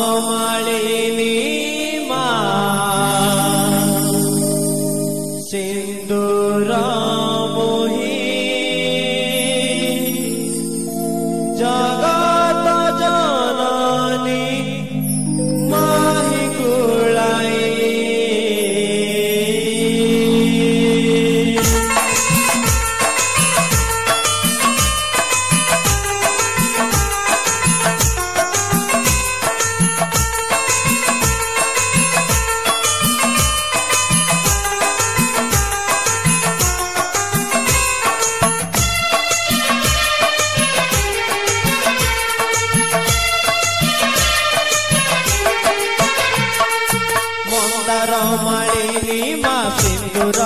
मन्दारमालिनी मा सिन्दूर मोही जगत जननी माही कुलाई मन्दारमालिनी मा सिन्दूर